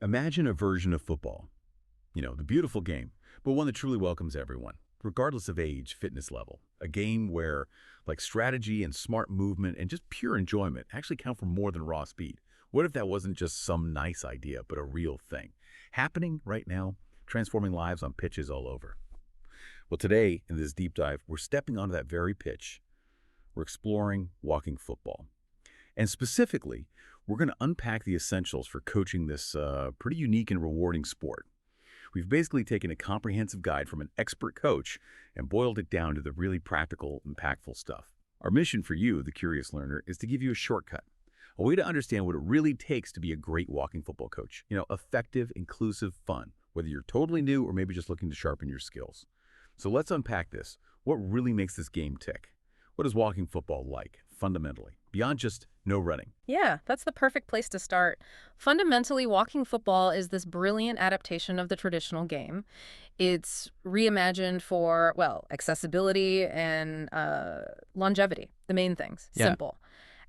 Imagine a version of football, the beautiful game, but one that truly welcomes everyone, regardless of age, fitness level. A game where, like, strategy and smart movement and just pure enjoyment actually count for more than raw speed. What if that wasn't just some nice idea, but a real thing? Happening right now, transforming lives on pitches all over. Well, today, in this deep dive, we're stepping onto that very pitch. We're exploring walking football. And specifically, we're going to unpack the essentials for coaching this pretty unique and rewarding sport. We've basically taken a comprehensive guide from an expert coach and boiled it down to the really practical, impactful stuff. Our mission for you, the curious learner, is to give you a shortcut, a way to understand what it really takes to be a great walking football coach. Effective, inclusive, fun, whether you're totally new or maybe just looking to sharpen your skills. So let's unpack this. What really makes this game tick? What is walking football like, fundamentally, beyond just no running? Yeah, that's the perfect place to start. Fundamentally, walking football is this brilliant adaptation of the traditional game. It's reimagined for, well, accessibility and longevity, the main things. Yeah. Simple.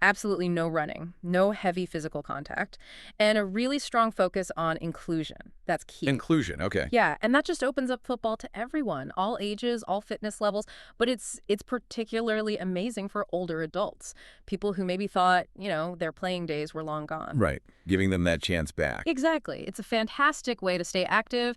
Absolutely no running, no heavy physical contact, and a really strong focus on inclusion. That's key. Inclusion, okay. Yeah, and that just opens up football to everyone, all ages, all fitness levels, but it's particularly amazing for older adults, people who maybe thought, their playing days were long gone. Right, giving them that chance back. Exactly. It's a fantastic way to stay active,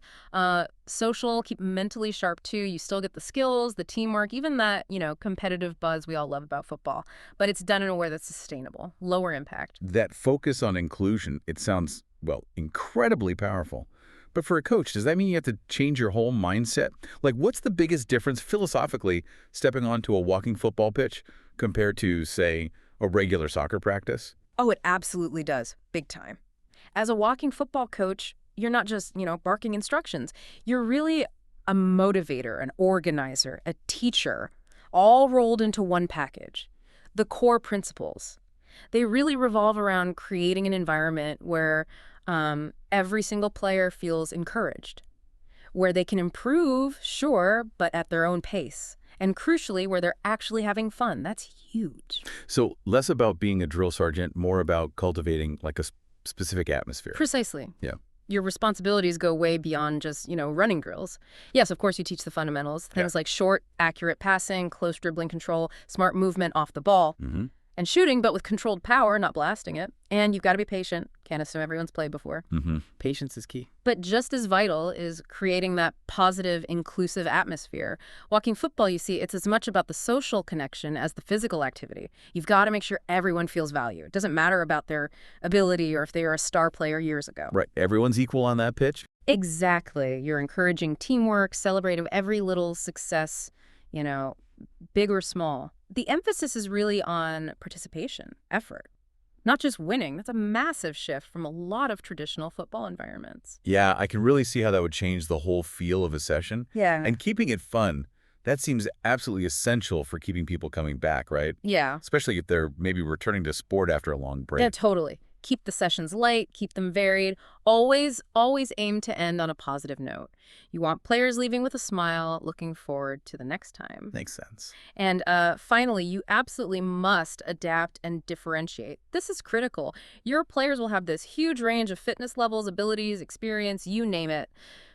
social, keep mentally sharp too. You still get the skills, the teamwork, even that, competitive buzz we all love about football, but it's done in a way that's sustainable, lower impact. That focus on inclusion, it sounds, well, incredibly powerful. But for a coach, does that mean you have to change your whole mindset? Like, what's the biggest difference philosophically stepping onto a walking football pitch compared to, say, a regular soccer practice? Oh, it absolutely does. Big time. As a walking football coach, you're not just, barking instructions. You're really a motivator, an organizer, a teacher, all rolled into one package. The core principles. They really revolve around creating an environment where every single player feels encouraged, where they can improve, sure, but at their own pace. And crucially, where they're actually having fun. That's huge. So less about being a drill sergeant, more about cultivating like a specific atmosphere. Precisely. Yeah. Your responsibilities go way beyond just, running drills. Yes, of course, you teach the fundamentals, things like short, accurate passing, close dribbling control, smart movement off the ball, and shooting, but with controlled power, not blasting it. And you've got to be patient. Can't assume everyone's played before. Patience is key. But just as vital is creating that positive, inclusive atmosphere. Walking football, you see, it's as much about the social connection as the physical activity. You've got to make sure everyone feels valued. It doesn't matter about their ability or if they were a star player years ago. Right. Everyone's equal on that pitch? Exactly. You're encouraging teamwork, celebrating every little success, big or small. The emphasis is really on participation, effort, not just winning. That's a massive shift from a lot of traditional football environments. Yeah, I can really see how that would change the whole feel of a session. Yeah. And keeping it fun, that seems absolutely essential for keeping people coming back, right? Yeah. Especially if they're maybe returning to sport after a long break. Yeah, totally. Keep the sessions light, keep them varied. Always aim to end on a positive note. You want players leaving with a smile, looking forward to the next time. Makes sense. And finally, you absolutely must adapt and differentiate. This is critical. Your players will have this huge range of fitness levels, abilities, experience, you name it.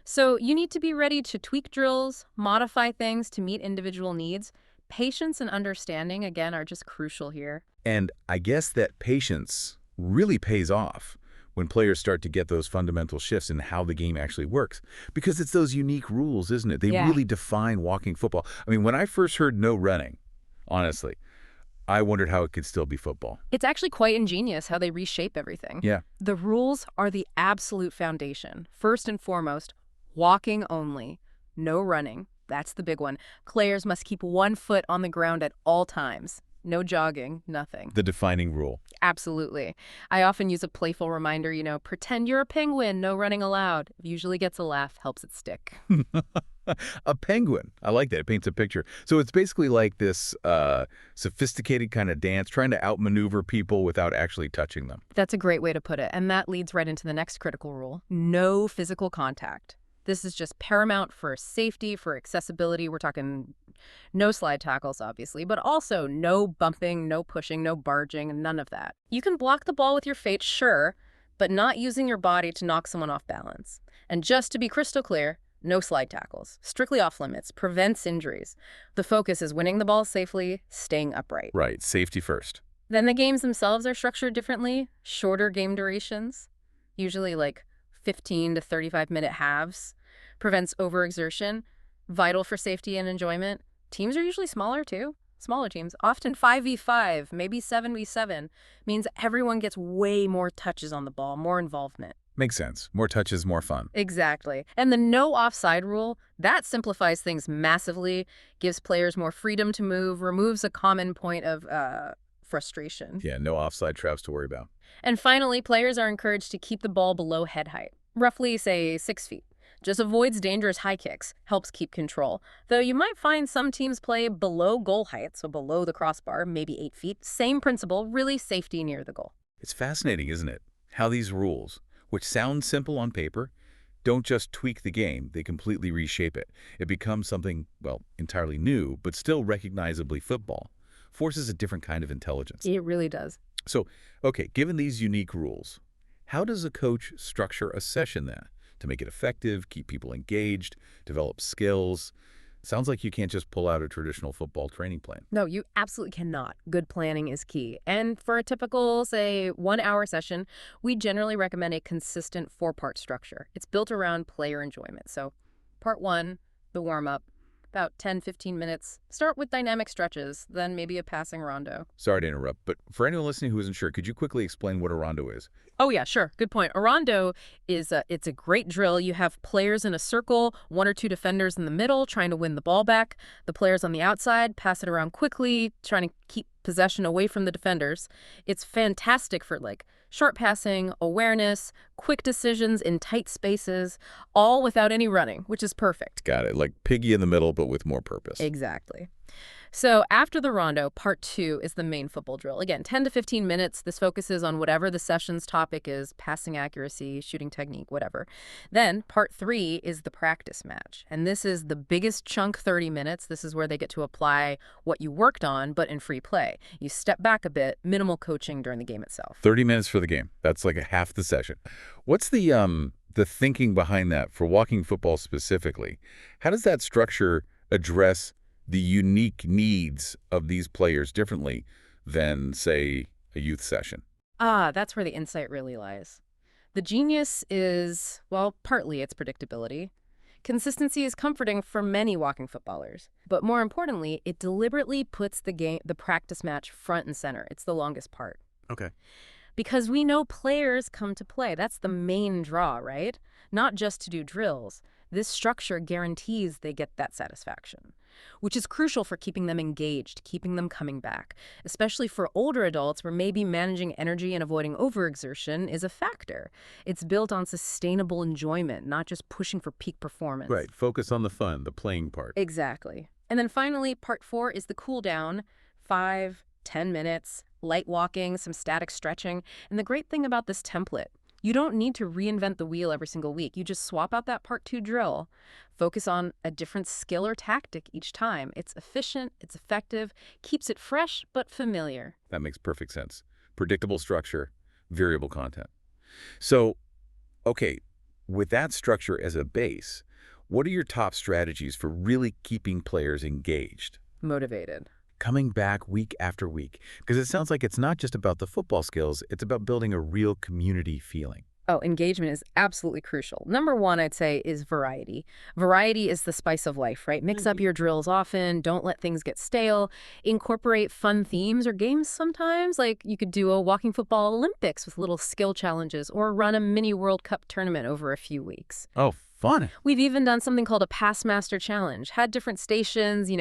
So you need to be ready to tweak drills, modify things to meet individual needs. Patience and understanding, again, are just crucial here. And I guess that patience really pays off when players start to get those fundamental shifts in how the game actually works. Because it's those unique rules, isn't it? They really define walking football. I mean, when I first heard no running, honestly, I wondered how it could still be football. It's actually quite ingenious how they reshape everything. Yeah. The rules are the absolute foundation. First and foremost, walking only, no running. That's the big one. Players must keep one foot on the ground at all times. No jogging, nothing. The defining rule. Absolutely. I often use a playful reminder, pretend you're a penguin, no running allowed. It usually gets a laugh, helps it stick. A penguin. I like that. It paints a picture. So it's basically like this sophisticated kind of dance, trying to outmaneuver people without actually touching them. That's a great way to put it. And that leads right into the next critical rule. No physical contact. This is just paramount for safety, for accessibility. We're talking no slide tackles, obviously, but also no bumping, no pushing, no barging, none of that. You can block the ball with your feet, sure, but not using your body to knock someone off balance. And just to be crystal clear, no slide tackles. Strictly off limits. Prevents injuries. The focus is winning the ball safely, staying upright. Right, safety first. Then the games themselves are structured differently. Shorter game durations, usually like 15 to 35-minute halves. Prevents overexertion. Vital for safety and enjoyment. Teams are usually smaller too. Smaller teams, often 5v5, maybe 7v7, means everyone gets way more touches on the ball, more involvement. Makes sense. More touches, more fun. Exactly. And the no offside rule, that simplifies things massively, gives players more freedom to move, removes a common point of frustration. Yeah, no offside traps to worry about. And finally, players are encouraged to keep the ball below head height, roughly, say, 6 feet. Just avoids dangerous high kicks, helps keep control. Though you might find some teams play below goal height, so below the crossbar, maybe 8 feet. Same principle, really safety near the goal. It's fascinating, isn't it? How these rules, which sound simple on paper, don't just tweak the game, they completely reshape it. It becomes something, well, entirely new, but still recognizably football. Forces a different kind of intelligence. It really does. So, okay, given these unique rules, how does a coach structure a session then to make it effective, keep people engaged, develop skills? Sounds like you can't just pull out a traditional football training plan. No, you absolutely cannot. Good planning is key. And for a typical, say, 1-hour session, we generally recommend a consistent 4-part structure. It's built around player enjoyment. So part 1, the warm-up, about 10-15 minutes. Start with dynamic stretches, then maybe a passing rondo. Sorry to interrupt, but for anyone listening who isn't sure, could you quickly explain what a rondo is? Oh, yeah, sure. Good point. A rondo is it's a great drill. You have players in a circle, 1 or 2 defenders in the middle trying to win the ball back. The players on the outside pass it around quickly, trying to keep possession away from the defenders. It's fantastic for like short passing, awareness, quick decisions in tight spaces, all without any running, which is perfect. Got it. Like piggy in the middle, but with more purpose. Exactly. So after the rondo, part 2 is the main football drill. Again, 10 to 15 minutes. This focuses on whatever the session's topic is, passing accuracy, shooting technique, whatever. Then part 3 is the practice match. And this is the biggest chunk, 30 minutes. This is where they get to apply what you worked on, but in free play. You step back a bit, minimal coaching during the game itself. 30 minutes for the game. That's like a half the session. What's the thinking behind that for walking football specifically? How does that structure address the unique needs of these players differently than, say, a youth session? That's where the insight really lies. The genius is, well, partly its predictability. Consistency is comforting for many walking footballers. But more importantly, it deliberately puts the practice match front and center. It's the longest part. Okay. Because we know players come to play. That's the main draw, right? Not just to do drills. This structure guarantees they get that satisfaction, which is crucial for keeping them engaged, keeping them coming back, especially for older adults where maybe managing energy and avoiding overexertion is a factor. It's built on sustainable enjoyment, not just pushing for peak performance. Right. Focus on the fun, the playing part. Exactly. And then finally, part 4 is the cool down, 5-10 minutes, light walking, some static stretching. And the great thing about this template, you don't need to reinvent the wheel every single week. You just swap out that part 2 drill, focus on a different skill or tactic each time. It's efficient, it's effective, keeps it fresh but familiar. That makes perfect sense. Predictable structure, variable content. So, okay, with that structure as a base, what are your top strategies for really keeping players engaged? Motivated. Coming back week after week? Because it sounds like it's not just about the football skills, it's about building a real community feeling. Oh, engagement is absolutely crucial. Number 1, I'd say, is variety. Variety is the spice of life, right? Mix up your drills often. Don't let things get stale. Incorporate fun themes or games sometimes. Like you could do a walking football Olympics with little skill challenges or run a mini World Cup tournament over a few weeks. Oh, fun. We've even done something called a Pass Master Challenge. Had different stations,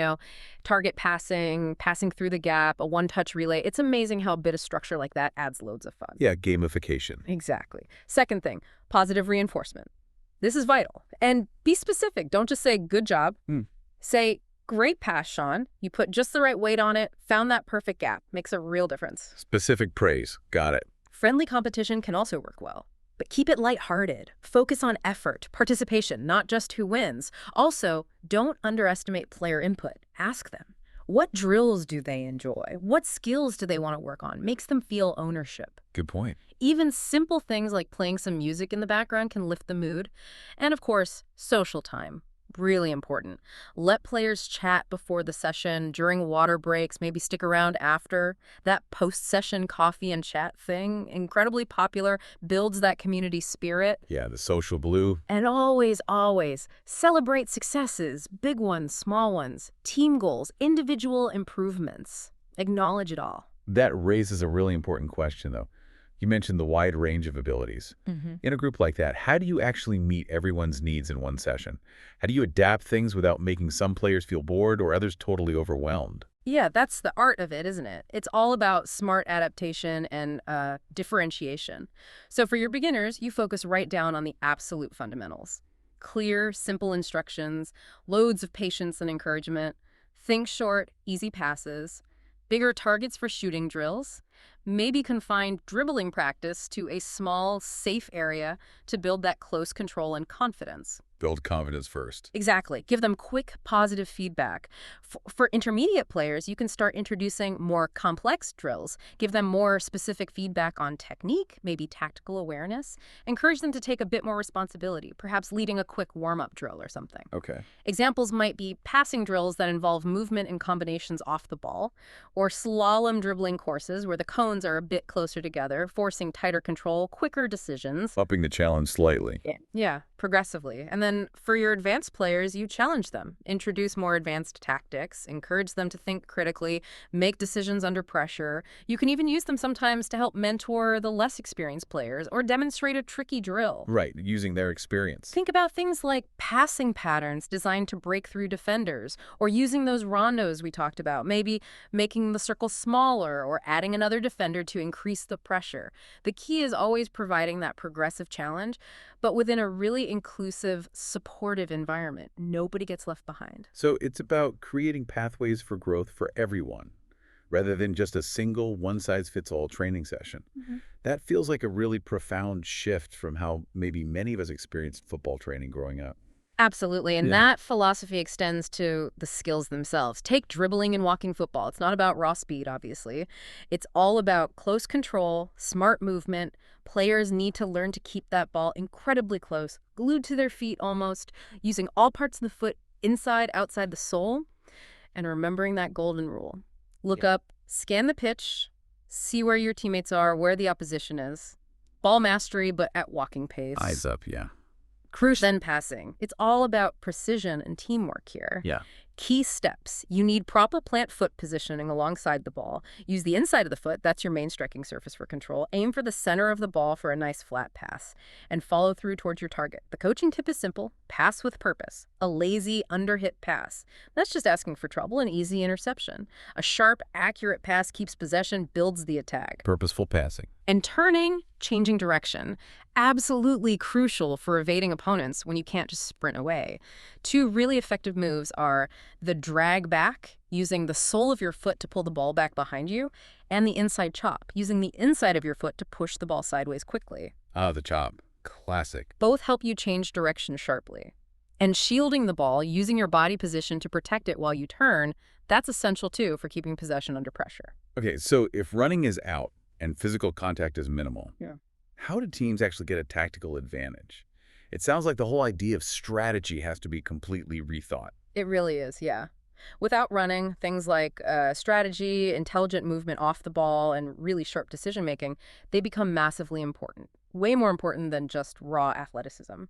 target passing, passing through the gap, a one-touch relay. It's amazing how a bit of structure like that adds loads of fun. Yeah, gamification. Exactly. Second thing, positive reinforcement. This is vital. And be specific. Don't just say, good job. Say, great pass, Sean. You put just the right weight on it, found that perfect gap. Makes a real difference. Specific praise. Got it. Friendly competition can also work well. But keep it lighthearted. Focus on effort, participation, not just who wins. Also, don't underestimate player input. Ask them. What drills do they enjoy? What skills do they want to work on? Makes them feel ownership. Good point. Even simple things like playing some music in the background can lift the mood. And of course, social time. Really important. Let players chat before the session, during water breaks, maybe stick around after. That post-session coffee and chat thing, incredibly popular, builds that community spirit. Yeah, the social blue. And always, always celebrate successes, big ones, small ones, team goals, individual improvements. Acknowledge it all. That raises a really important question, though. You mentioned the wide range of abilities. In a group like that, how do you actually meet everyone's needs in one session? How do you adapt things without making some players feel bored or others totally overwhelmed? Yeah, that's the art of it, isn't it? It's all about smart adaptation and differentiation. So for your beginners, you focus right down on the absolute fundamentals. Clear, simple instructions, loads of patience and encouragement, think short, easy passes, bigger targets for shooting drills, maybe confine dribbling practice to a small, safe area to build that close control and confidence. Build confidence first. Exactly. Give them quick, positive feedback. For intermediate players, you can start introducing more complex drills. Give them more specific feedback on technique, maybe tactical awareness. Encourage them to take a bit more responsibility, perhaps leading a quick warm-up drill or something. Okay. Examples might be passing drills that involve movement and combinations off the ball, or slalom dribbling courses where the cones are a bit closer together, forcing tighter control, quicker decisions. Upping the challenge slightly. Yeah, progressively. And then for your advanced players, you challenge them, introduce more advanced tactics, encourage them to think critically, make decisions under pressure. You can even use them sometimes to help mentor the less experienced players or demonstrate a tricky drill. Right, using their experience. Think about things like passing patterns designed to break through defenders, or using those rondos we talked about, maybe making the circle smaller or adding another defender to increase the pressure. The key is always providing that progressive challenge, but within a really inclusive, supportive environment. Nobody gets left behind. So it's about creating pathways for growth for everyone, rather than just a single one-size-fits-all training session. That feels like a really profound shift from how maybe many of us experienced football training growing up. Absolutely, and Yeah. that philosophy extends to the skills themselves. Take dribbling and walking football. It's not about raw speed, obviously. It's all about close control, smart movement. Players need to learn to keep that ball incredibly close, glued to their feet almost, using all parts of the foot inside, outside the sole, and remembering that golden rule. Look up, scan the pitch, see where your teammates are, where the opposition is. Ball mastery, but at walking pace. Eyes up, yeah. Crucial. Then passing. It's all about precision and teamwork here. Yeah. Key steps. You need proper plant foot positioning alongside the ball. Use the inside of the foot. That's your main striking surface for control. Aim for the center of the ball for a nice flat pass. And follow through towards your target. The coaching tip is simple. Pass with purpose. A lazy, underhit pass. That's just asking for trouble and easy interception. A sharp, accurate pass keeps possession, builds the attack. Purposeful passing. And turning, changing direction, absolutely crucial for evading opponents when you can't just sprint away. Two really effective moves are the drag back, using the sole of your foot to pull the ball back behind you, and the inside chop, using the inside of your foot to push the ball sideways quickly. Ah, the chop. Classic. Both help you change direction sharply. And shielding the ball, using your body position to protect it while you turn, that's essential too for keeping possession under pressure. Okay, so if running is out and physical contact is minimal, how do teams actually get a tactical advantage? It sounds like the whole idea of strategy has to be completely rethought. It really is, yeah. Without running, things like strategy, intelligent movement off the ball, and really sharp decision-making, they become massively important. Way more important than just raw athleticism.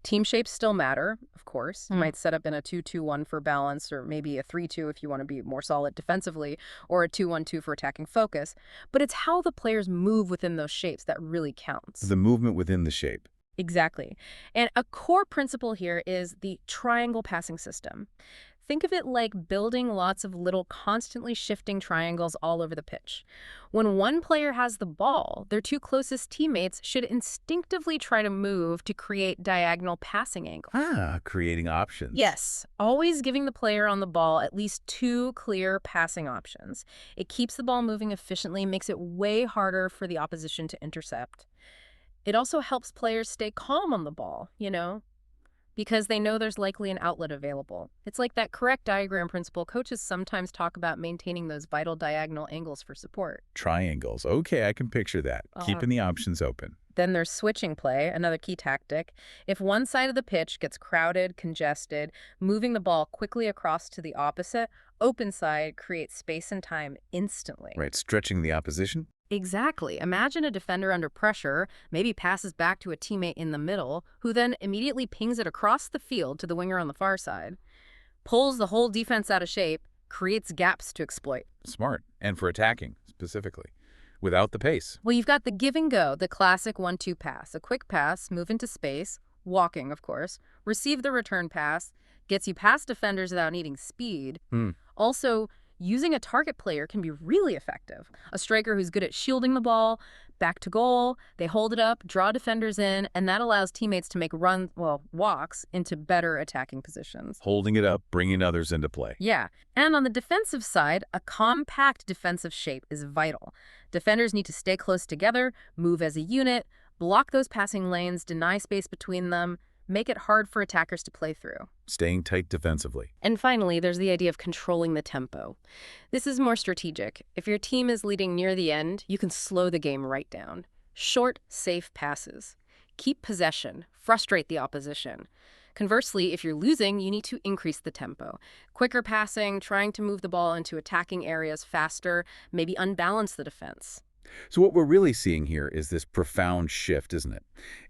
Team shapes still matter, of course. You might set up in a 2-2-1 for balance, or maybe a 3-2 if you want to be more solid defensively, or a 2-1-2 for attacking focus. But it's how the players move within those shapes that really counts. The movement within the shape. Exactly. And a core principle here is the triangle passing system. Think of it like building lots of little constantly shifting triangles all over the pitch. When one player has the ball, their two closest teammates should instinctively try to move to create diagonal passing angles. Ah, creating options. Yes, always giving the player on the ball at least two clear passing options. It keeps the ball moving efficiently, makes it way harder for the opposition to intercept. It also helps players stay calm on the ball, because they know there's likely an outlet available. It's like that correct diagram principle coaches sometimes talk about maintaining those vital diagonal angles for support. Triangles. Okay, I can picture that. Uh, Keeping the options open. Then there's switching play, another key tactic. If one side of the pitch gets crowded, congested, moving the ball quickly across to the opposite, open side creates space and time instantly. Right, stretching the opposition. Exactly. Imagine a defender under pressure, maybe passes back to a teammate in the middle, who then immediately pings it across the field to the winger on the far side, pulls the whole defense out of shape, creates gaps to exploit. Smart. And for attacking, specifically. Without the pace. Well, you've got the give and go, the classic 1-2 pass. A quick pass, move into space, walking, of course, receive the return pass, gets you past defenders without needing speed. Hmm. Also, using a target player can be really effective. A striker who's good at shielding the ball, back to goal, they hold it up, draw defenders in, and that allows teammates to make walks into better attacking positions. Holding it up, bringing others into play. Yeah, and on the defensive side, a compact defensive shape is vital. Defenders need to stay close together, move as a unit, block those passing lanes, deny space between them, make it hard for attackers to play through. Staying tight defensively. And finally, there's the idea of controlling the tempo. This is more strategic. If your team is leading near the end, you can slow the game right down. Short, safe passes. Keep possession. Frustrate the opposition. Conversely, if you're losing, you need to increase the tempo. Quicker passing, trying to move the ball into attacking areas faster, maybe unbalance the defense. So what we're really seeing here is this profound shift, isn't it?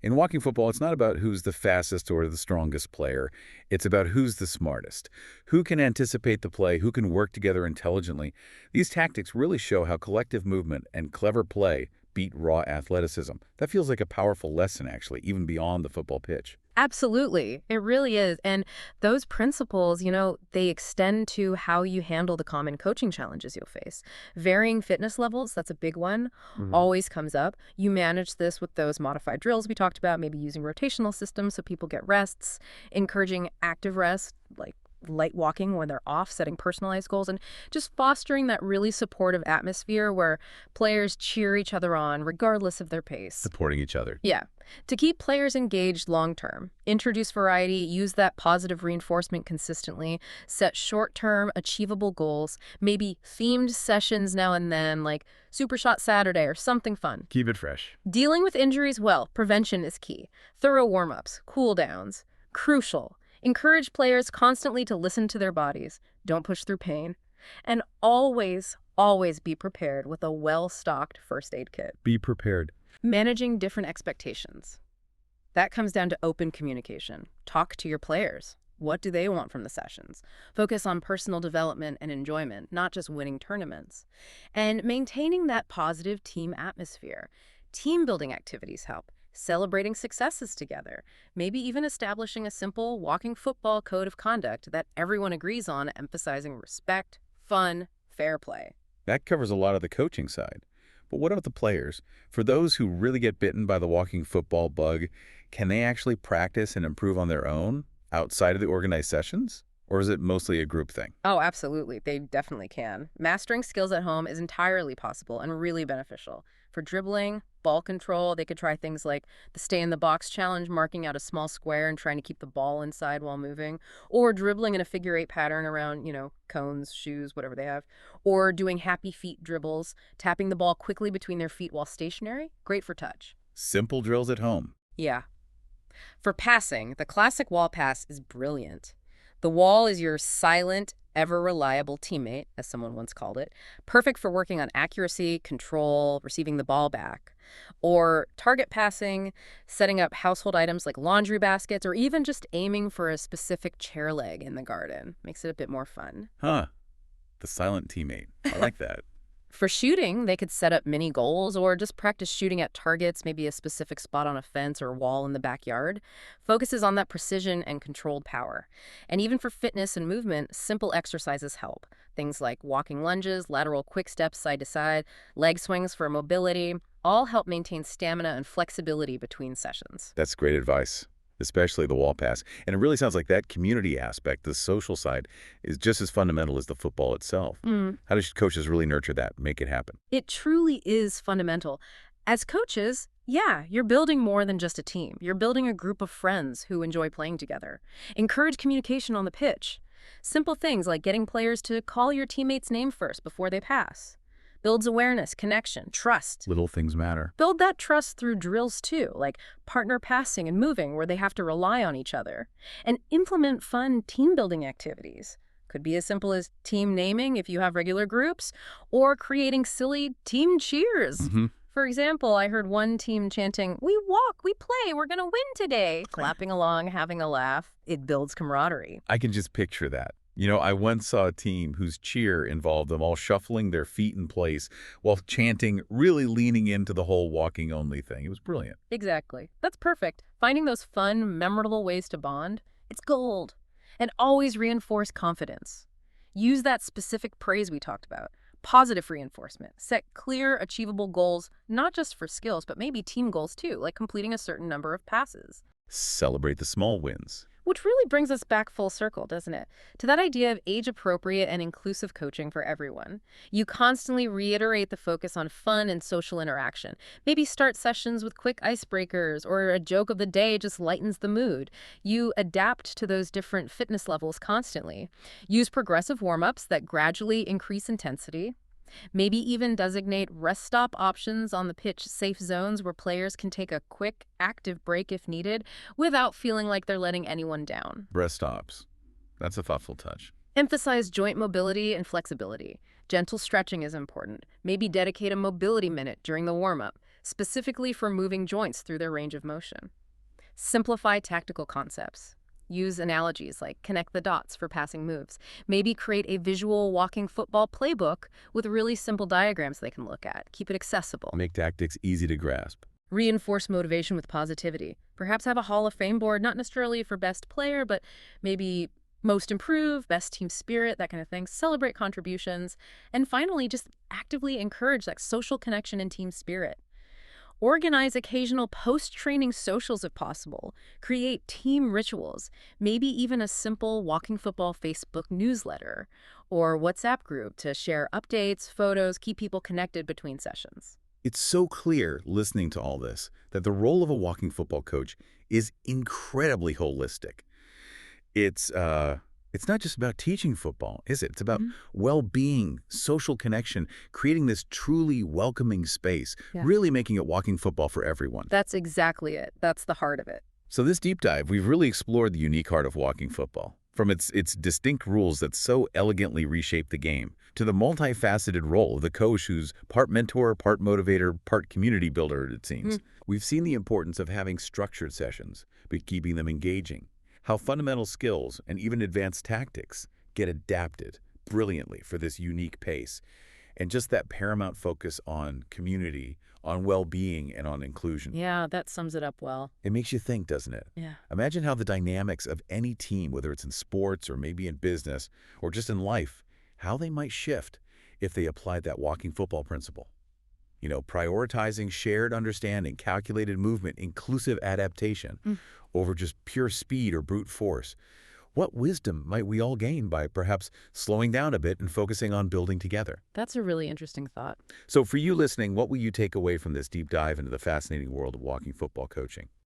In walking football, it's not about who's the fastest or the strongest player. It's about who's the smartest, who can anticipate the play, who can work together intelligently. These tactics really show how collective movement and clever play beat raw athleticism. That feels like a powerful lesson, actually, even beyond the football pitch. Absolutely. It really is. And those principles, they extend to how you handle the common coaching challenges you'll face. Varying fitness levels, that's a big one, always comes up. You manage this with those modified drills we talked about, maybe using rotational systems so people get rests, encouraging active rest, like light walking when they're off, setting personalized goals, and just fostering that really supportive atmosphere where players cheer each other on regardless of their pace. Supporting each other. Yeah. To keep players engaged long-term, introduce variety, use that positive reinforcement consistently, set short-term achievable goals, maybe themed sessions now and then, like Super Shot Saturday or something fun. Keep it fresh. Dealing with injuries well, prevention is key. Thorough warm-ups, cool-downs, crucial. Encourage players constantly to listen to their bodies. Don't push through pain. And always, always be prepared with a well-stocked first aid kit. Be prepared. Managing different expectations. That comes down to open communication. Talk to your players. What do they want from the sessions? Focus on personal development and enjoyment, not just winning tournaments. And maintaining that positive team atmosphere. Team building activities help. Celebrating successes together, maybe even establishing a simple walking football code of conduct that everyone agrees on, emphasizing respect, fun, fair play. That covers a lot of the coaching side. But what about the players? For those who really get bitten by the walking football bug, can they actually practice and improve on their own outside of the organized sessions? Or is it mostly a group thing? Oh, absolutely. They definitely can. Mastering skills at home is entirely possible and really beneficial. For dribbling, ball control, they could try things like the stay in the box challenge, marking out a small square and trying to keep the ball inside while moving, or dribbling in a figure-8 pattern around, cones, shoes, whatever they have, or doing happy feet dribbles, tapping the ball quickly between their feet while stationary. Great for touch. Simple drills at home. Yeah. For passing, the classic wall pass is brilliant. The wall is your silent, ever-reliable teammate, as someone once called it, perfect for working on accuracy, control, receiving the ball back. Or target passing, setting up household items like laundry baskets, or even just aiming for a specific chair leg in the garden. Makes it a bit more fun. Huh. The silent teammate. I like that. For shooting, they could set up mini goals or just practice shooting at targets, maybe a specific spot on a fence or wall in the backyard. Focuses on that precision and controlled power. And even for fitness and movement, simple exercises help. Things like walking lunges, lateral quick steps side to side, leg swings for mobility, all help maintain stamina and flexibility between sessions. That's great advice, especially the wall pass. And it really sounds like that community aspect, the social side, is just as fundamental as the football itself. How do coaches really nurture that, make it happen? It truly is fundamental. As coaches, yeah, you're building more than just a team. You're building a group of friends who enjoy playing together. Encourage communication on the pitch. Simple things like getting players to call your teammate's name first before they pass. Builds awareness, connection, trust. Little things matter. Build that trust through drills too, like partner passing and moving where they have to rely on each other. And implement fun team building activities. Could be as simple as team naming if you have regular groups, or creating silly team cheers. For example, I heard one team chanting, "We walk, we play, we're gonna win today," clapping along, having a laugh. It builds camaraderie. I can just picture that. I once saw a team whose cheer involved them all shuffling their feet in place while chanting, really leaning into the whole walking only thing. It was brilliant. Exactly. That's perfect. Finding those fun, memorable ways to bond, it's gold. And always reinforce confidence. Use that specific praise we talked about. Positive reinforcement. Set clear, achievable goals, not just for skills, but maybe team goals too, like completing a certain number of passes. Celebrate the small wins. Which really brings us back full circle, doesn't it? To that idea of age-appropriate and inclusive coaching for everyone. You constantly reiterate the focus on fun and social interaction. Maybe start sessions with quick icebreakers, or a joke of the day just lightens the mood. You adapt to those different fitness levels constantly. Use progressive warm-ups that gradually increase intensity. Maybe even designate rest stop options on the pitch, safe zones where players can take a quick, active break if needed without feeling like they're letting anyone down. Rest stops. That's a thoughtful touch. Emphasize joint mobility and flexibility. Gentle stretching is important. Maybe dedicate a mobility minute during the warm-up, specifically for moving joints through their range of motion. Simplify tactical concepts. Use analogies like connect the dots for passing moves. Maybe create a visual walking football playbook with really simple diagrams they can look at. Keep it accessible. Make tactics easy to grasp. Reinforce motivation with positivity. Perhaps have a Hall of Fame board, not necessarily for best player, but maybe most improved, best team spirit, that kind of thing. Celebrate contributions. And finally, just actively encourage that social connection and team spirit. Organize occasional post-training socials if possible. Create team rituals, maybe even a simple Walking Football Facebook newsletter or WhatsApp group to share updates, photos, keep people connected between sessions. It's so clear, listening to all this, that the role of a walking football coach is incredibly holistic. It's not just about teaching football, is it? It's about well-being, social connection, creating this truly welcoming space, really making it walking football for everyone. That's exactly it. That's the heart of it. So this deep dive, we've really explored the unique heart of walking football, from its distinct rules that so elegantly reshape the game, to the multifaceted role of the coach who's part mentor, part motivator, part community builder, it seems. We've seen the importance of having structured sessions, but keeping them engaging. How fundamental skills and even advanced tactics get adapted brilliantly for this unique pace. And just that paramount focus on community, on well-being, and on inclusion. Yeah, that sums it up well. It makes you think, doesn't it? Yeah. Imagine how the dynamics of any team, whether it's in sports or maybe in business or just in life, how they might shift if they applied that walking football principle. Prioritizing shared understanding, calculated movement, inclusive adaptation over just pure speed or brute force. What wisdom might we all gain by perhaps slowing down a bit and focusing on building together? That's a really interesting thought. So for you listening, what will you take away from this deep dive into the fascinating world of walking football coaching?